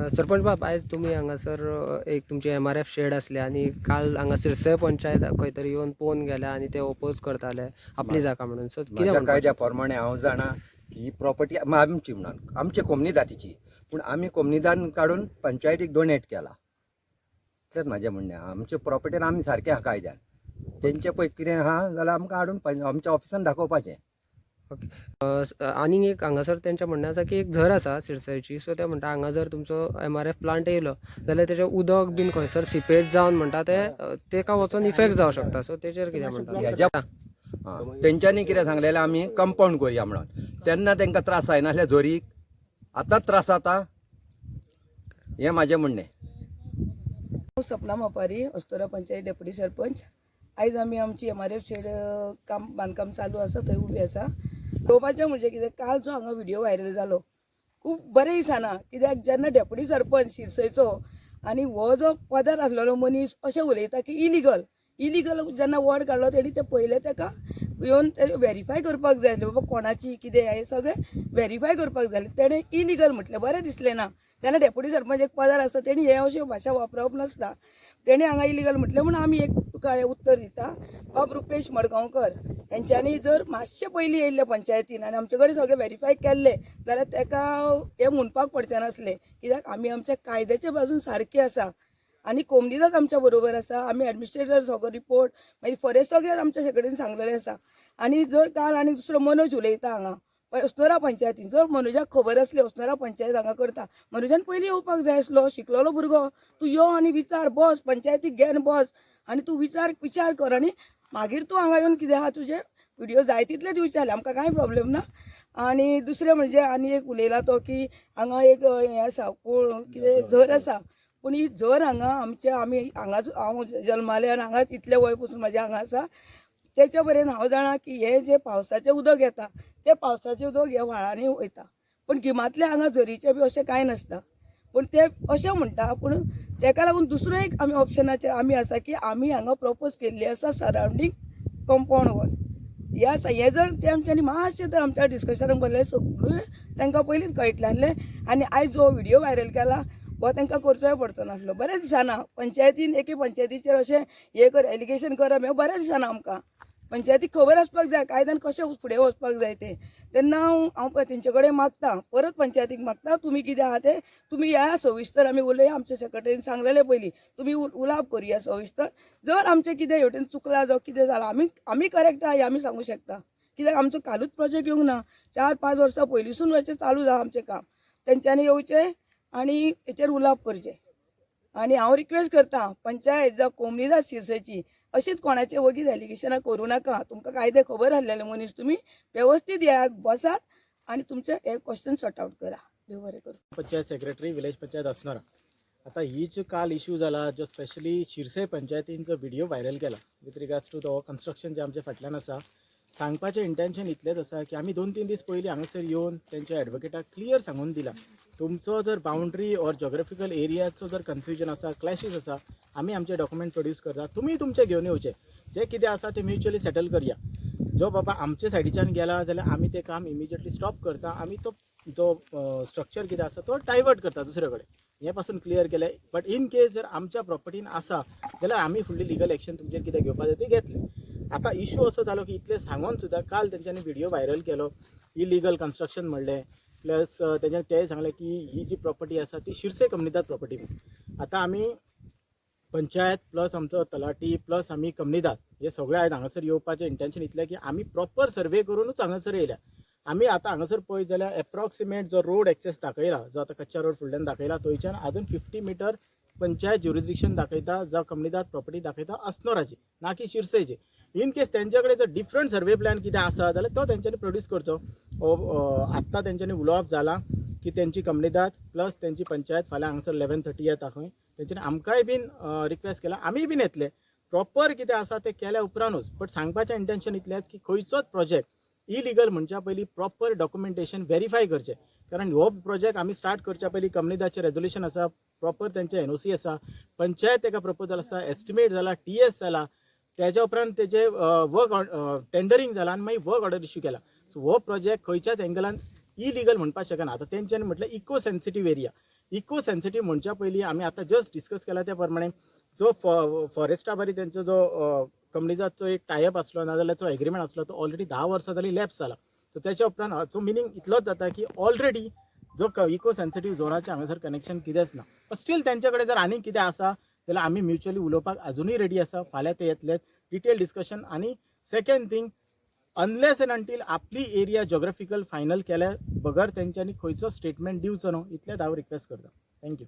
सरपंच बाब, आयज तुम्ही हांगासर एक तुमचे MRF शेड असले आणि काल हांगा सिरसय पंचायत खंय तरी येवन पळोवन गेल्या आणि ते ओपोज करताले आपली जागा म्हणून. सो कितें माझ्या म्हणपाचें? कायद्या प्रमाणे हांव जाणा की ही प्रॉपर्टी आमची म्हणून आमच्या कोमनीदातीची, पूण आमी कोमनीदान काडून पंचायतीक डोनेट केला. तर म्हाजें म्हणणें आमचे प्रॉपर्टीर आमी सारके आहा कायद्यान. तेंचे पळय कितें आहा जाल्यार आमकां हाडून आमच्या ऑफिसान दाखोवपाचें. ओके. आनीक एक हांगासर तेंचें म्हणणें आसा की एक झर आसा सिरसयची. सो ते म्हणटा हांगा जर तुमचो MRF प्लांट येयलो जाल्यार तेजें उदक बीन खंयसर सिपेज जावन म्हणटा तेका वचून इफेक्ट जावं शकता. सो तेजेर कितें म्हणटा? तेंच्यांनी कितें सांगलेलें आमी कंपाऊंड करुया म्हणून. तेन्ना तेंकां त्रास जायनासले झरीक. आतांच त्रास जाता. हें म्हाजें म्हणणें. सपना मापारी, अस्तोरा पंचायत डेप्युटी सरपंच. आयज आमी आमची MRF शेड बांदकाम चालू आसा थंय उबी आसा. पळोवपाचें म्हणजे कितें, काल जो हांगा व्हिडिओ व्हायरल जालो खूब बरें दिसना. कित्याक जेन्ना डेप्युटी सरपंच शिरसयचो आनी हो जो पदार आसलेलो मनीस अशें उलयता की इलिगल जेन्ना वॉर्ड काडलो तेणी ते पयले तेका येवन व्हेरीफाय करपाक जाय आसलें, बाबा कोणाची कितें हें सगळें व्हेरीफाय करपाक जाय आसलें. तेणें इलिगल म्हटलें, बरें दिसलें ना. तेन्ना डेप्युटी सरपंच एक पदार आसता तेणी हे अश्यो भाशा वापरप नासता. तेणी हांगा इलिगल म्हटलें म्हणून आमी एक तुका हें उत्तर दिता. बाब रुपेश मडगांवकर हेंच्यांनी जर मातशें पयलीं येयल्ले पंचायतीन आनी आमचे कडेन सगळें व्हेरीफाय केल्लें जाल्यार तेका हें म्हणपाक पडचें नासलें. कित्याक आमी आमच्या कायद्याच्या बाजून सारके आसा आनी कोमनीदाद आमच्या बरोबर आसा. आमी एडमिनिस्ट्रेटर सगळो रिपोर्ट मागीर फॉरेस्ट सगळें आमच्या कडेन सांगलेलें आसा. आनी जर काल आनी दुसरो मनोज उलयता हांगा अस्नोरा पंचायतीन, जर मनोजाक खबर आसली अस्नोरा पंचायत हांगा करता, मनोजान पयलीं येवपाक जाय आसलो. शिकलेलो भुरगो, तूं यो आनी विचार, बस पंचायतीक घेन बस आनी तूं विचार कर आनी मागीर तूं हांगा येवन कितें आहा तुजें व्हिडिओ जाय तितले दिवचे आमकां कांय प्रॉब्लेम ना. आनी दुसरें म्हणजे आनी एक उलयला तो की हांगा एक हें आसा कितें झर आसा, पूण ही झर हांगा आमी हांगाच हांव जल्मालें आनी हांगाच इतलें वय पसून म्हाजें हांगा आसा. तेच्या पर्यंत हांव जाणा की हें जें पावसाचें उदक येता तें पावसाचें उदक ह्या व्हाळांनी वयता. पूण गिमांतलें हांगा झरीचें बी अशें कांय नासता. पूण ते अशें म्हणटा, पूण तेका लागून दुसरो एक आमी ऑप्शनाचेर आमी आसा की आमी हांगा प्रपोज केल्ली आसा सरावंडींग कंपाऊंड वॉल. हें आसा, हें जर तेंच्यांनी मातशें जर आमच्या डिस्कशनाक बसलें सगळें तांकां पयलींच कळटलें आसलें. आनी आयज जो व्हिडिओ व्हायरल केला हो तांकां करचोय पडचो नासलो. बरें दिसना पंचायतीन एके पंचायतीचेर अशें हें कर एलिगेशन करप, हें बरें दिसना आमकां. पंचायतीक खबर आसपाक जाय कायद्यान कशें फुडें वचपाक जाय तें. तेन्ना हांव तेंचे कडेन मागता, परत पंचायतीक मागता, तुमी कितें आहा तें तुमी या सविस्तर आमी उलया. आमच्या सेक्रेटरीन सांगलेलें पयलीं तुमी उलाप करुया सविस्तर. जर आमचें कितें हेवटेन चुकलां जावं कितें जालां आमी करेक्ट आहा हें आमी सांगूं शकता. कित्याक आमचो कालूच प्रोजेक्ट येवंक ना, 4-5 वर्सां पयलींसून हेचें चालू आहा आमचें काम. तेंच्यांनी येवचें आनी हेचेर उलाप करचें. आनी हांव रिक्वेस्ट करता पंचायत जावं कोमनीदाद शिरसयची अशीच कोणाचें वगीच एलिगेशनां करूं नाका. तुमकां कायदे खबर आसलेले मनीस, तुमी वेवस्थीत येयात, बसात आनी तुमचे हे क्वेश्चन सॉर्ट आउट करा. देव बरें करूं. Panchayat secretary village panchayat Asnora. आता ही जो काल इश्यू जाला जो स्पेशली शिरसय पंचायतीन जो व्हिडिओ व्हायरल केला with regards to the construction जे आमच्या फाटल्यान आसा, सांगपाचें इंटेंशन इतलेंच आसा की आमी 2-3 दीस पयलीं हांगासर येवन तेंच्या एडवोकेटाक क्लियर सांगून दिला, तुमचो जर बाउंड्री ऑर जॉग्राफिकल एरियाचो जर कन्फ्युजन आसा, क्लॅशीस आसा, आमी आमचे डॉक्युमेंट प्रोड्यूस करता, तुमी तुमचे घेवन येवचे. जे कितें आसा ते म्युच्युअली सेटल करया. जो बाबा आमचे सायडीच्यान गेला जाल्यार आमी तें काम इमिजिएटली स्टॉप करता. आमी तो स्ट्रक्चर कितें आसा तो डायवर्ट करता दुसरे कडेन. हे पासून क्लियर केलें. बट इन केस जर आमच्या प्रॉपर्टीन आसा जाल्यार आमी फुडली लिगल एक्शन तुमचेर कितें घेवपाक जाय ती घेतली. आता इश्यू असो जालो की इतलें सांगून सुद्दां काल तेंच्यांनी व्हिडिओ व्हायरल केलो, इलिगल कन्स्ट्रक्शन म्हणलें, प्लस तेंच्यांनी तेंय सांगलें की ही जी प्रॉपर्टी आसा ती शिरसय कम्युनिदाद प्रॉपर्टी म्हणून. आता आमी पंचायत प्लस आमचो तलाटी प्लस आमी कम्युनिदाद हे सगळे आयज हांगासर येवपाचें इंटेंशन इतलें की आमी प्रॉपर सर्वे करूनच हांगासर येयल्या. आमी आतां हांगासर पळयत जाल्यार एप्रॉक्सिमेट जो रोड एक्सेस दाखयला, जो आतां कच्चा रोड फुडल्यान दाखयला, थंयच्यान आजून 50 मीटर पंचायत ज्युरिडिक्शन दाखयता, जावं कम्युनिदाद प्रॉपर्टी दाखयता अस्नोराची, ना की शिरसयची. इन केस तेंच्या कडेन जर डिफरंट सर्वे प्लॅन कितें आसा जाल्यार तो तेंच्यांनी प्रोड्यूस करचो. आत्तां तेंच्यांनी उलोवप जाला की तेंची कम्युनिदाद प्लस तेंची पंचायत फाल्यां हांगासर 11:30 येता खंय. तेंच्यांनी आमकांय बीन रिक्वेस्ट केला, आमी बीन येतले. प्रॉपर कितें आसा तें केल्या उपरांतूच. बट सांगपाचें इंटेंशन इतलेंच की खंयचोच प्रोजेक्ट इलिगल म्हणच्या पयलीं प्रॉपर डॉक्युमेंटेशन व्हेरीफाय करचें. कारण हो प्रोजेक्ट आमी स्टार्ट करच्या पयलीं कम्युनिदादचें रेजोल्युशन आसा, प्रॉपर तेंचें NOC आसा, पंचायत तेका प्रपोजल आसा, एस्टिमेट जाला, TS जाला, तेज्या उपरांत तेजें वर्क टेंडरींग जालां आनी मागीर वर्क ऑर्डर इश्यू केला. सो हो प्रोजेक्ट खंयच्याच एंगलान इलिगल म्हणपाक शकना. आतां तेंच्यांनी म्हटल्यार eco sensitive area, eco sensitive म्हणच्या पयलीं आमी आतां जस्ट डिस्कस केला त्या प्रमाणे जो फॉरेस्टा बारी तेंचो जो कंपनीजाचो एक टायअप आसलो नाजाल्यार तो एग्रीमेंट आसलो तो ऑलरेडी 10 वर्सां जाली लॅप्स जाला. सो त्याच्या उपरांत हाचो मिनींग इतलोच जाता की ऑलरेडी जो इको सेन्सिटीव झोनाचें हांगासर कनेक्शन कितेंच ना. स्टील तेंच्या कडेन जर आनी कितें आसा जाल्यार आमी म्युच्युअली उलोवपाक अजुनूय रेडी आसा. फाल्यां ते येतले डिटेल डिस्कशन. आनी second thing, unless end until आपली एरिया जॉग्राफिकल फायनल केल्या बगर तेंच्यांनी खंयचो स्टेटमेंट दिवचो न्हू, इतलेंच हांव रिक्वेस्ट करता. थँक्यू.